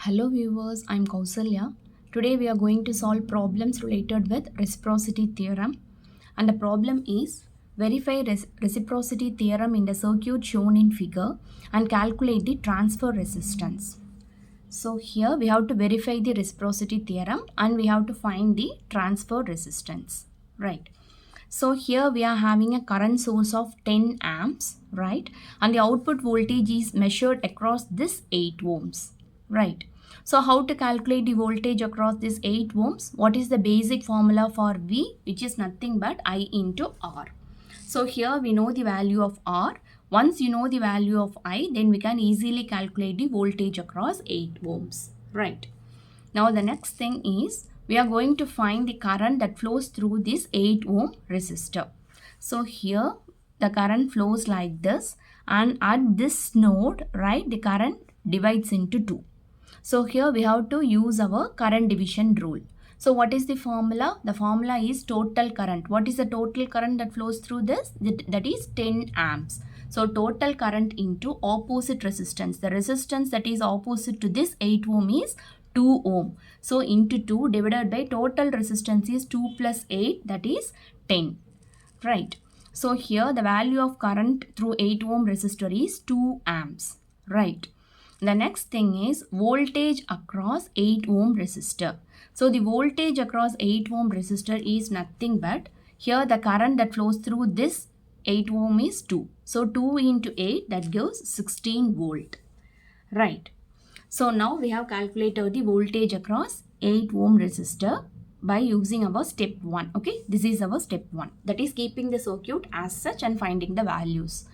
Hello viewers, I'm Kausalya. Today we are going to solve problems related with reciprocity theorem, and the problem is verify reciprocity theorem in the circuit shown in figure and calculate the transfer resistance. So here we have to verify the reciprocity theorem and we have to find the transfer resistance, right? So here we are having a current source of 10 amps, right? And the output voltage is measured across this 8 ohms, right? So how to calculate the voltage across this 8 ohms? What is the basic formula for V, which is nothing but I into R. So here we know the value of R. Once you know the value of I, then we can easily calculate the voltage across 8 ohms, right? Now the next thing is we are going to find the current that flows through this 8 ohm resistor. So here the current flows like this, and at this node, right, the current divides into 2. So here we have to use our current division rule. So what is the formula? The formula is total current. What is the total current that flows through this? That is 10 amps. So total current into opposite resistance. The resistance that is opposite to this 8 ohm is 2 ohm. So into 2 divided by total resistance is 2 plus 8, that is 10. Right. So here the value of current through 8 ohm resistor is 2 amps. Right. The next thing is voltage across 8 ohm resistor. So the voltage across 8 ohm resistor is nothing but here the current that flows through this 8 ohm is 2. So 2 into 8, that gives 16 volt. Right. So now we have calculated the voltage across 8 ohm resistor by using our step 1. Okay, this is our step 1. That is keeping the circuit as such and finding the values.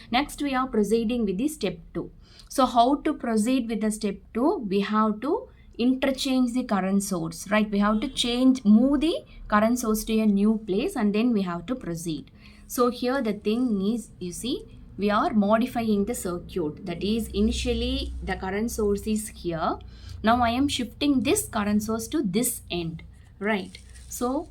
Next we are proceeding with the step 2. So how to proceed with the step 2? We have to interchange the current source, right? We have to move the current source to a new place and then we have to proceed. So here the thing is, you see, we are modifying the circuit. That is, initially the current source is here. Now I am shifting this current source to this end, right? So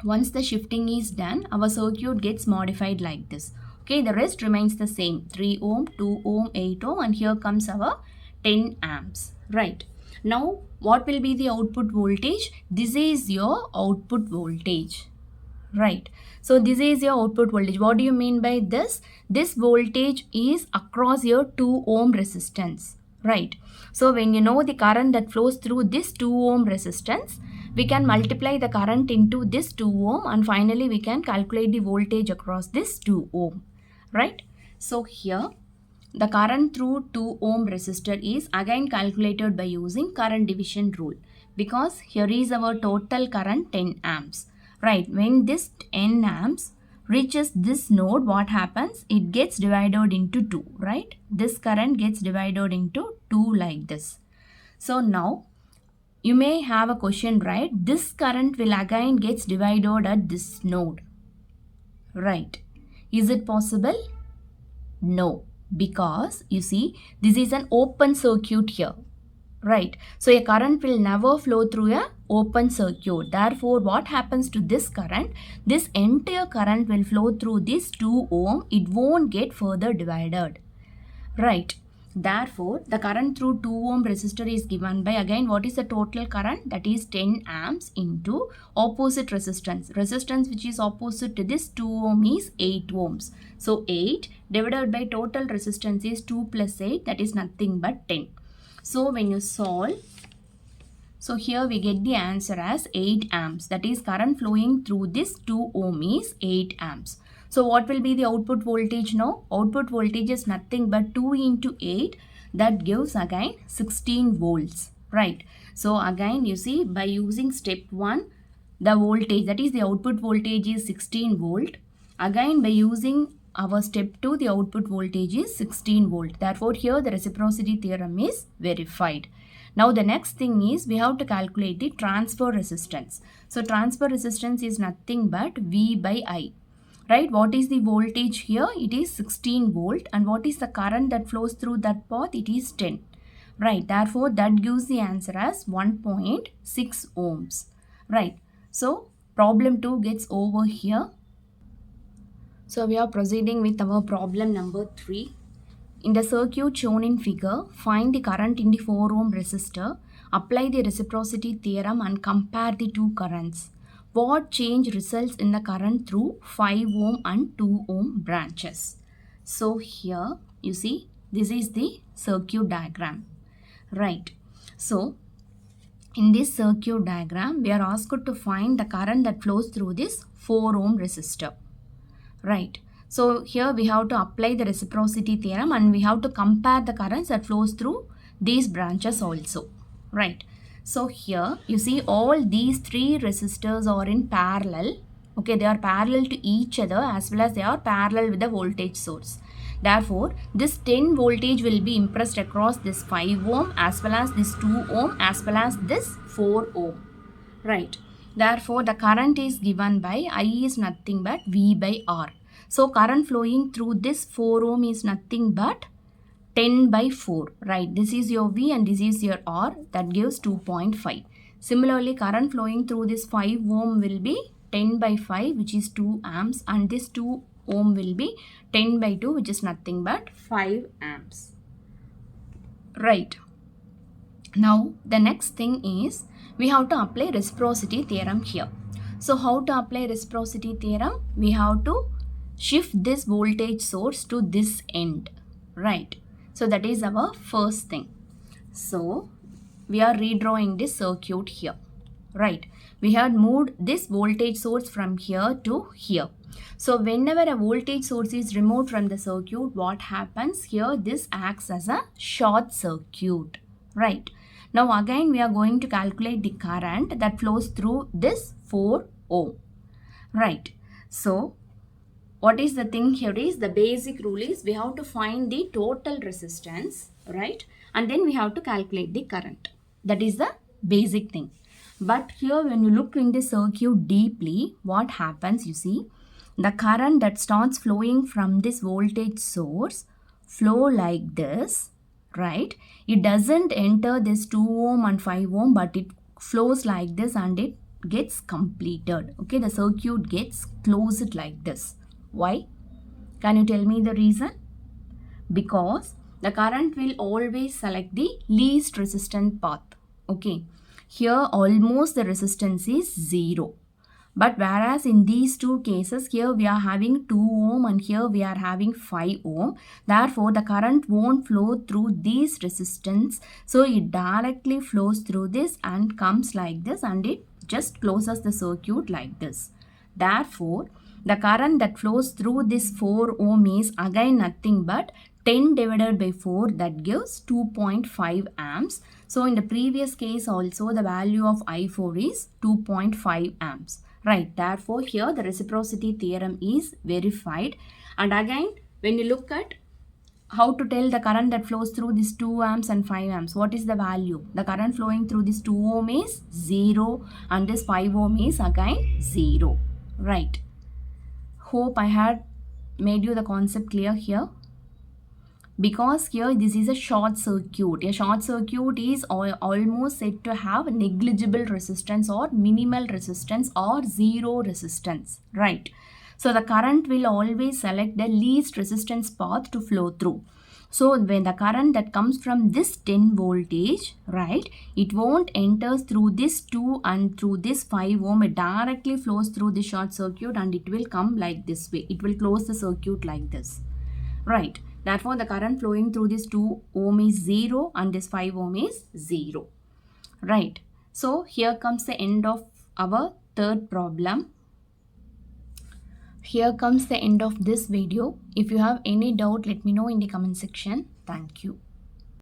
once the shifting is done, our circuit gets modified like this. Okay, the rest remains the same. 3 ohm, 2 ohm, 8 ohm, and here comes our 10 amps, right? Now, what will be the output voltage? This is your output voltage, right? So this is your output voltage. What do you mean by this? This voltage is across your 2 ohm resistance, right? So when you know the current that flows through this 2 ohm resistance, we can multiply the current into this 2 ohm and finally we can calculate the voltage across this 2 ohm, right? So here the current through 2 ohm resistor is again calculated by using current division rule, because here is our total current 10 amps. Right, when this 10 amps reaches this node, what happens? It gets divided into 2, right? This current gets divided into 2 like this. So now you may have a question, right? This current will again gets divided at this node, right? Is it possible? No, because you see, this is an open circuit here, right? So a current will never flow through a open circuit. Therefore, what happens to this current? This entire current will flow through this 2 ohm. It won't get further divided, right? Therefore, the current through 2 ohm resistor is given by, again, what is the total current? That is 10 amps into opposite resistance. Resistance which is opposite to this 2 ohm is 8 ohms. So 8 divided by total resistance is 2 plus 8, that is nothing but 10. So when you solve, so here we get the answer as 8 amps. That is, current flowing through this 2 ohm is 8 amps. So what will be the output voltage now? Output voltage is nothing but 2 into 8. That gives again 16 volts, right? So again you see, by using step 1, the voltage, that is the output voltage is 16 volt. Again by using our step 2, the output voltage is 16 volt. Therefore here the reciprocity theorem is verified. Now the next thing is we have to calculate the transfer resistance. So transfer resistance is nothing but V by I. Right? What is the voltage here? It is 16 volt. And what is the current that flows through that path? It is 10. Right? Therefore, that gives the answer as 1.6 ohms. Right? So, problem 2 gets over here. So, we are proceeding with our problem number 3. in the circuit shown in figure, find the current in the 4 ohm resistor, apply the reciprocity theorem and compare the two currents. What change results in the current through 5 ohm and 2 ohm branches? So here you see this is the circuit diagram, right? So in this circuit diagram, we are asked to find the current that flows through this 4 ohm resistor. Right. So here we have to apply the reciprocity theorem and we have to compare the currents that flows through these branches also. Right. So here you see all these three resistors are in parallel. Okay, they are parallel to each other as well as they are parallel with the voltage source. Therefore, this 10 voltage will be impressed across this 5 ohm as well as this 2 ohm as well as this 4 ohm. Right. Therefore, the current is given by I is nothing but V by R. So, current flowing through this 4 ohm is nothing but 10 by 4. Right. This is your V and this is your R. That gives 2.5. Similarly, current flowing through this 5 ohm will be 10 by 5 which is 2 amps and this 2 ohm will be 10 by 2 which is nothing but 5 amps. Right. Now, the next thing is we have to apply reciprocity theorem here. So, how to apply reciprocity theorem? We have to shift this voltage source to this end, right? So, that is our first thing. So, we are redrawing this circuit here, right? We have moved this voltage source from here to here. So, whenever a voltage source is removed from the circuit, what happens here? This acts as a short circuit, right? Now again we are going to calculate the current that flows through this 4 ohm, right? So what is the thing here is the basic rule is we have to find the total resistance, right? And then we have to calculate the current. That is the basic thing. But here when you look in the circuit deeply, what happens, you see, the current that starts flowing from this voltage source flow like this, right? It doesn't enter this 2 ohm and 5 ohm, but it flows like this and it gets completed. Okay, the circuit gets closed like this. Why? Can you tell me the reason? Because the current will always select the least resistant path. Okay, here almost the resistance is 0. But whereas in these two cases, here we are having 2 ohm and here we are having 5 ohm. Therefore, the current won't flow through these resistance. So, it directly flows through this and comes like this and it just closes the circuit like this. Therefore, the current that flows through this 4 ohm is again nothing but 10 divided by 4, that gives 2.5 amps. So, in the previous case also the value of I4 is 2.5 amps. Right, therefore here the reciprocity theorem is verified. And again when you look at how to tell the current that flows through this 2 amps and 5 amps, what is the value? The current flowing through this 2 ohm is 0 and this 5 ohm is again 0. Right. Hope I had made you the concept clear here. Because here this is a short circuit. A short circuit is almost said to have negligible resistance or minimal resistance or zero resistance, right? So the current will always select the least resistance path to flow through. So when the current that comes from this 10 voltage, right, it won't enter through this 2 and through this 5 ohm. It directly flows through the short circuit and it will come like this way. It will close the circuit like this, right? Therefore, the current flowing through this 2 ohm is 0 and this 5 ohm is 0. Right. So, here comes the end of our third problem. Here comes the end of this video. If you have any doubt, let me know in the comment section. Thank you.